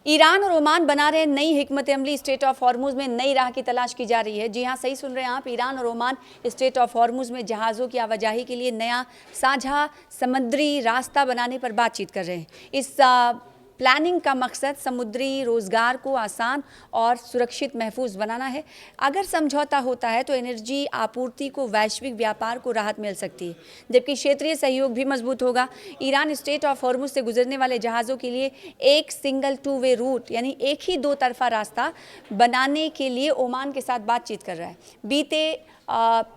Iran और Oman बना रहे नई हिकमत अमली। स्ट्रेट ऑफ हॉर्मुज में नई राह की तलाश की जा रही है। जी हाँ, सही सुन रहे हैं आप। ईरान और ओमान स्ट्रेट ऑफ हॉर्मुज में जहाज़ों की आवाजाही के लिए नया साझा समुद्री रास्ता बनाने पर बातचीत कर रहे हैं। इस प्लानिंग का मकसद समुद्री रोजगार को आसान और सुरक्षित महफूज बनाना है। अगर समझौता होता है तो एनर्जी आपूर्ति को वैश्विक व्यापार को राहत मिल सकती है, जबकि क्षेत्रीय सहयोग भी मजबूत होगा। ईरान स्ट्रेट ऑफ हॉर्मुज से गुजरने वाले जहाज़ों के लिए एक सिंगल टू वे रूट यानी एक ही दो तरफा रास्ता बनाने के लिए ओमान के साथ बातचीत कर रहा है। बीते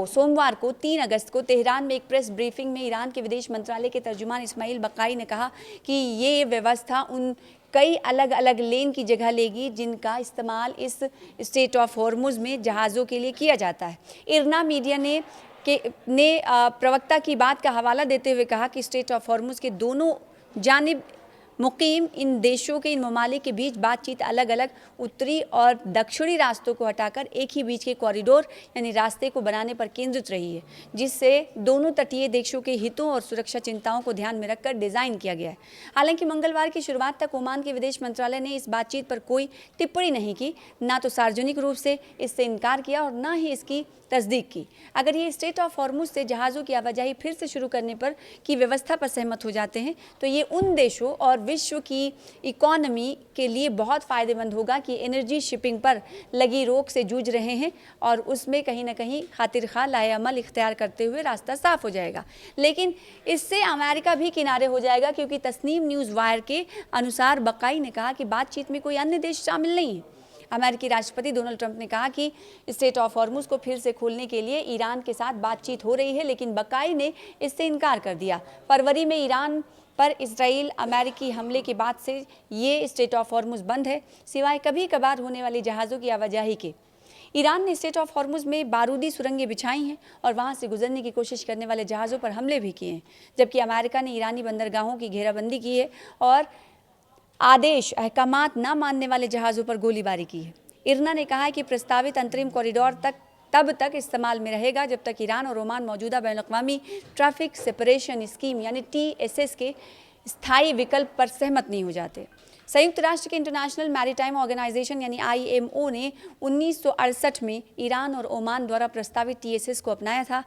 सोमवार को 3 अगस्त को तेहरान में एक प्रेस ब्रीफिंग में ईरान के विदेश मंत्रालय के तर्जुमान इस्माइल बकाई ने कहा कि ये व्यवस्था उन कई अलग अलग लेन की जगह लेगी जिनका इस्तेमाल इस स्ट्रेट ऑफ हॉर्मुज में जहाज़ों के लिए किया जाता है। इरना मीडिया ने प्रवक्ता की बात का हवाला देते हुए कहा कि स्ट्रेट ऑफ हॉर्मुज के दोनों जानिब मुकीम इन देशों के इन ममालिक के बीच बातचीत अलग अलग उत्तरी और दक्षिणी रास्तों को हटाकर एक ही बीच के कॉरिडोर यानी रास्ते को बनाने पर केंद्रित रही है, जिससे दोनों तटीय देशों के हितों और सुरक्षा चिंताओं को ध्यान में रखकर डिज़ाइन किया गया है। हालांकि मंगलवार की शुरुआत तक ओमान के विदेश मंत्रालय ने इस बातचीत पर कोई टिप्पणी नहीं की, ना तो सार्वजनिक रूप से इससे इनकार किया और ना ही इसकी तस्दीक की। अगर ये स्ट्रेट ऑफ हॉर्मुज से जहाज़ों की आवाजाही फिर से शुरू करने पर की व्यवस्था पर सहमत हो जाते हैं तो ये उन देशों और विश्व की इकोनॉमी के लिए बहुत फ़ायदेमंद होगा कि एनर्जी शिपिंग पर लगी रोक से जूझ रहे हैं और उसमें कहीं ना कहीं खातिर खा लाए अमल इख्तियार करते हुए रास्ता साफ हो जाएगा। लेकिन इससे अमेरिका भी किनारे हो जाएगा, क्योंकि तस्नीम न्यूज़ वायर के अनुसार बकाई ने कहा कि बातचीत में कोई अन्य देश शामिल नहीं है। अमेरिकी राष्ट्रपति डोनाल्ड ट्रंप ने कहा कि स्ट्रेट ऑफ हॉर्मुज को फिर से खोलने के लिए ईरान के साथ बातचीत हो रही है, लेकिन बकाई ने इससे इनकार कर दिया। फरवरी में ईरान पर इजराइल अमेरिकी हमले के बाद से ये स्ट्रेट ऑफ हॉर्मुज बंद है, सिवाय कभी कभार होने वाली जहाज़ों की आवाजाही के। ईरान ने स्ट्रेट ऑफ हॉर्मुज में बारूदी सुरंगें बिछाई हैं और वहां से गुजरने की कोशिश करने वाले जहाज़ों पर हमले भी किए हैं, जबकि अमेरिका ने ईरानी बंदरगाहों की घेराबंदी की है और आदेश अहकामात न मानने वाले जहाज़ों पर गोलीबारी की है। इरना ने कहा है कि प्रस्तावित अंतरिम कॉरिडोर तब तक इस्तेमाल में रहेगा जब तक ईरान और ओमान मौजूदा बैनुल-अक़वामी ट्रैफिक सेपरेशन स्कीम यानी TSS के स्थायी विकल्प पर सहमत नहीं हो जाते। संयुक्त राष्ट्र के इंटरनेशनल मैरीटाइम ऑर्गेनाइजेशन यानी IMO ने 1968 में ईरान और ओमान द्वारा प्रस्तावित TSS को अपनाया था।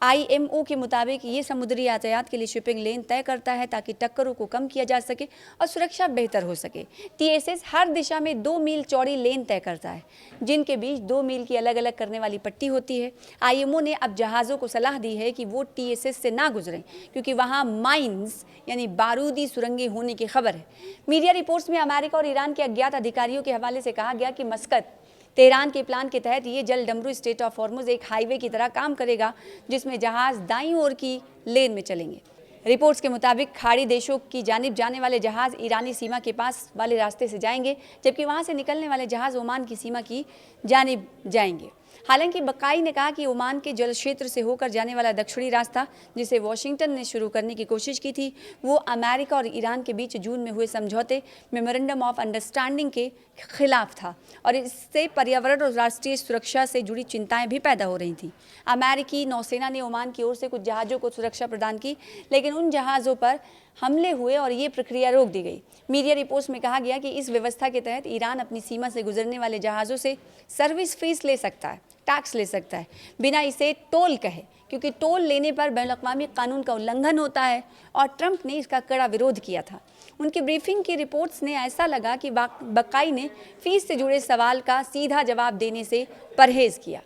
IMO के मुताबिक ये समुद्री यातायात के लिए शिपिंग लेन तय करता है ताकि टक्करों को कम किया जा सके और सुरक्षा बेहतर हो सके। TSS हर दिशा में 2 मील चौड़ी लेन तय करता है, जिनके बीच 2 मील की अलग अलग करने वाली पट्टी होती है। IMO ने अब जहाज़ों को सलाह दी है कि वो TSS से ना गुजरें, क्योंकि वहाँ माइंस यानी बारूदी सुरंगें होने की खबर है। मीडिया रिपोर्ट्स में अमेरिका और ईरान के अज्ञात अधिकारियों के हवाले से कहा गया कि मस्कत तेहरान के प्लान के तहत ये जल डमरू स्ट्रेट ऑफ हॉर्मुज एक हाईवे की तरह काम करेगा, जिसमें जहाज़ दाईं ओर की लेन में चलेंगे। रिपोर्ट्स के मुताबिक खाड़ी देशों की जानिब जाने वाले जहाज़ ईरानी सीमा के पास वाले रास्ते से जाएंगे, जबकि वहां से निकलने वाले जहाज़ ओमान की सीमा की जानिब जाएंगे। हालांकि बकाई ने कहा कि ओमान के जल क्षेत्र से होकर जाने वाला दक्षिणी रास्ता, जिसे वाशिंगटन ने शुरू करने की कोशिश की थी, वो अमेरिका और ईरान के बीच जून में हुए समझौते मेमोरेंडम ऑफ अंडरस्टैंडिंग के खिलाफ था और इससे पर्यावरण और राष्ट्रीय सुरक्षा से जुड़ी चिंताएं भी पैदा हो रही थी। अमेरिकी नौसेना ने ओमान की ओर से कुछ जहाज़ों को सुरक्षा प्रदान की, लेकिन उन जहाज़ों पर हमले हुए और ये प्रक्रिया रोक दी गई। मीडिया रिपोर्ट्स में कहा गया कि इस व्यवस्था के तहत ईरान अपनी सीमा से गुजरने वाले जहाज़ों से सर्विस फीस ले सकता है, टैक्स ले सकता है, बिना इसे टोल कहे, क्योंकि टोल लेने पर बैनुल-अक़वामी कानून का उल्लंघन होता है और ट्रंप ने इसका कड़ा विरोध किया था। उनकी ब्रीफिंग की रिपोर्ट्स ने ऐसा लगा कि बकाई ने फीस से जुड़े सवाल का सीधा जवाब देने से परहेज किया।